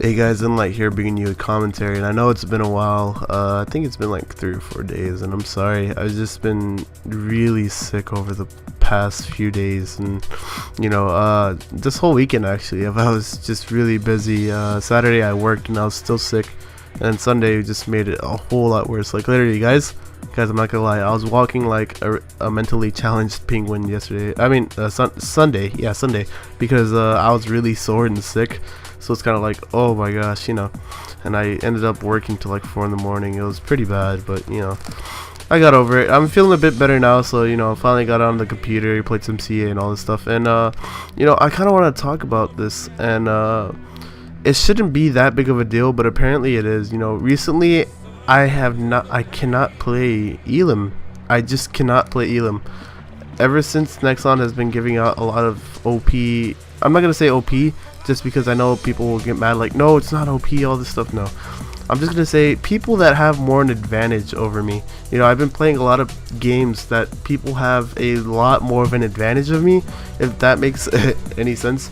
Hey guys, Enlight here, bringing you a commentary, and I know it's been a while. I think it's been like 3 or 4 days, and I'm sorry. I've just been really sick over the past few days, and this whole weekend actually. I was just really busy. Saturday I worked, and I was still sick, and Sunday just made it a whole lot worse. Like literally, guys, I'm not gonna lie. I was walking like a mentally challenged penguin yesterday. I mean, Sunday, because I was really sore and sick. So it's kind of like, oh my gosh, and I ended up working till like 4 in the morning. It was pretty bad, but I got over it. I'm feeling a bit better now, so I finally got on the computer, played some CA and all this stuff, and I kind of want to talk about this, and it shouldn't be that big of a deal, but apparently it is. Recently I cannot play Elim. I just cannot play Elim. Ever since Nexon has been giving out a lot of OP, I'm not gonna say OP just because I know people will get mad like, no, it's not OP, all this stuff. No, I'm just gonna say people that have more an advantage over me. I've been playing a lot of games that people have a lot more of an advantage of me, if that makes any sense,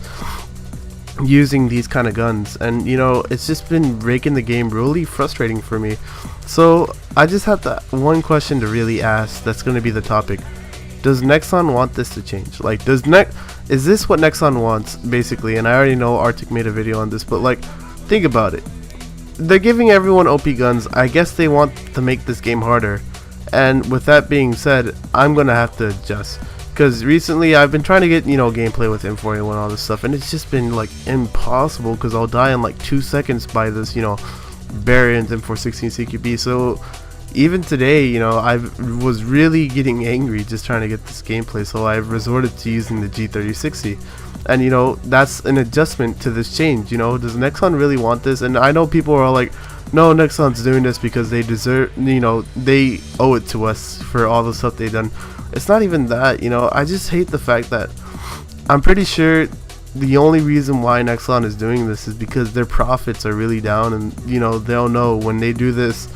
using these kind of guns, and it's just been making the game really frustrating for me. So I just have that one question to really ask. That's going to be the topic. Does Nexon want this to change? Like, is this what Nexon wants, basically? And I already know Arctic made a video on this, but like, think about it. They're giving everyone OP guns. I guess they want to make this game harder. And with that being said, I'm gonna have to adjust, because recently I've been trying to get gameplay with M4A1 and all this stuff, and it's just been like impossible, because I'll die in like 2 seconds by this variant M416 CQB. So even today, I was really getting angry just trying to get this gameplay, so I've resorted to using the G3060, and that's an adjustment to this change. Does Nexon really want this? And I know people are like, no, Nexon's doing this because they deserve, they owe it to us for all the stuff they've done. It's not even that. I just hate the fact that I'm pretty sure the only reason why Nexon is doing this is because their profits are really down, and they'll know when they do this,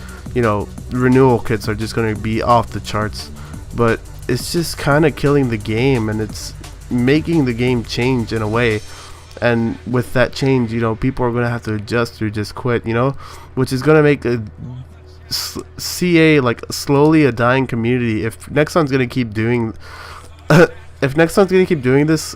renewal kits are just going to be off the charts. But it's just kind of killing the game, and it's making the game change in a way. And with that change, people are going to have to adjust or just quit, which is going to make a CA like slowly a dying community. If Nexon's going to keep doing if Nexon's going to keep doing this,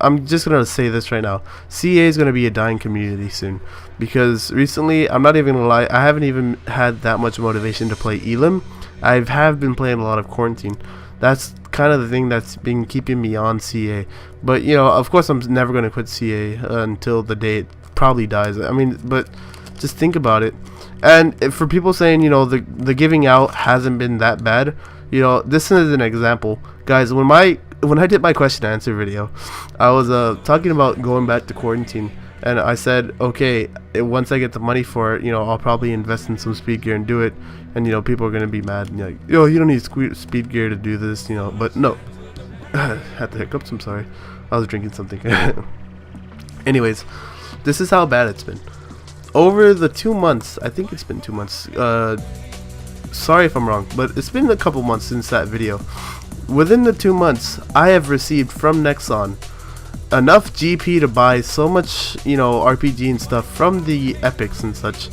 I'm just going to say this right now, CA is going to be a dying community soon, because recently, I'm not even going to lie, I haven't even had that much motivation to play Elim. I have been playing a lot of Quarantine. That's kind of the thing that's been keeping me on CA. But of course I'm never going to quit CA until the day it probably dies. I mean, but just think about it. And for people saying the giving out hasn't been that bad, this is an example, guys. When I did my question and answer video, I was talking about going back to Quarantine, and I said, okay, once I get the money for it, I'll probably invest in some speed gear and do it. And people are gonna be mad and like, yo, you don't need speed gear to do this, but no. Had the hiccups, I'm sorry, I was drinking something. Anyways, this is how bad it's been over the 2 months. I think it's been 2 months, sorry if I'm wrong, but it's been a couple months since that video. Within the 2 months, I have received from Nexon enough GP to buy so much RPG and stuff from the epics and such.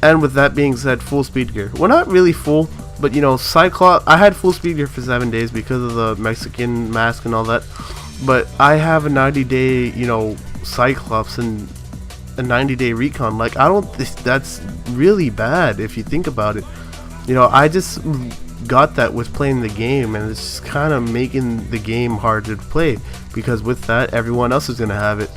And with that being said, full speed gear. Well, not really full, but Cyclops, I had full speed gear for 7 days because of the Mexican mask and all that. But I have a 90-day Cyclops and a 90-day recon. Like, I don't think that's really bad if you think about it. I just got that with playing the game, and it's just kind of making the game harder to play, because with that, everyone else is going to have it,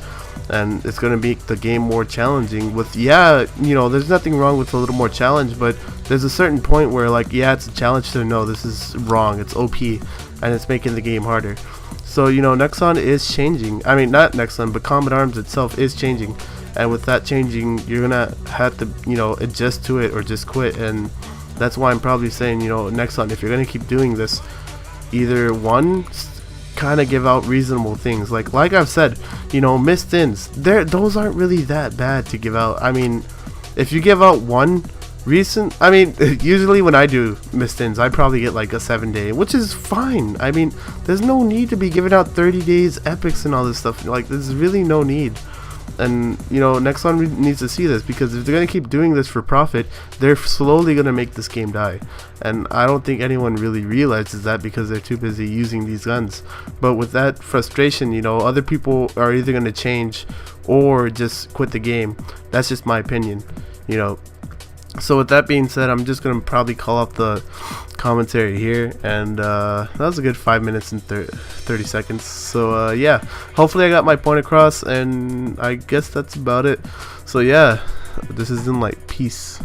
and it's going to make the game more challenging. With there's nothing wrong with a little more challenge, but there's a certain point where, like, it's a challenge to know this is wrong, it's OP, and it's making the game harder. So Nexon is changing. I mean, not Nexon, but Combat Arms itself is changing, and with that changing, you're gonna have to adjust to it or just quit. And that's why I'm probably saying, Nexon, if you're going to keep doing this, either one, kind of give out reasonable things. Like I've said, missed ins, those aren't really that bad to give out. I mean, if you give out one usually when I do missed ins, I probably get like a 7-day, which is fine. I mean, there's no need to be giving out 30 days epics and all this stuff. Like, there's really no need. And Nexon needs to see this, because if they're gonna keep doing this for profit, they're slowly gonna make this game die. And I don't think anyone really realizes that, because they're too busy using these guns. But with that frustration, other people are either gonna change or just quit the game. That's just my opinion. So with that being said, I'm just gonna probably call off the commentary here, and that was a good 5 minutes and 30 seconds. So yeah, hopefully I got my point across, and I guess that's about it. So yeah, this is Zenlight. Peace.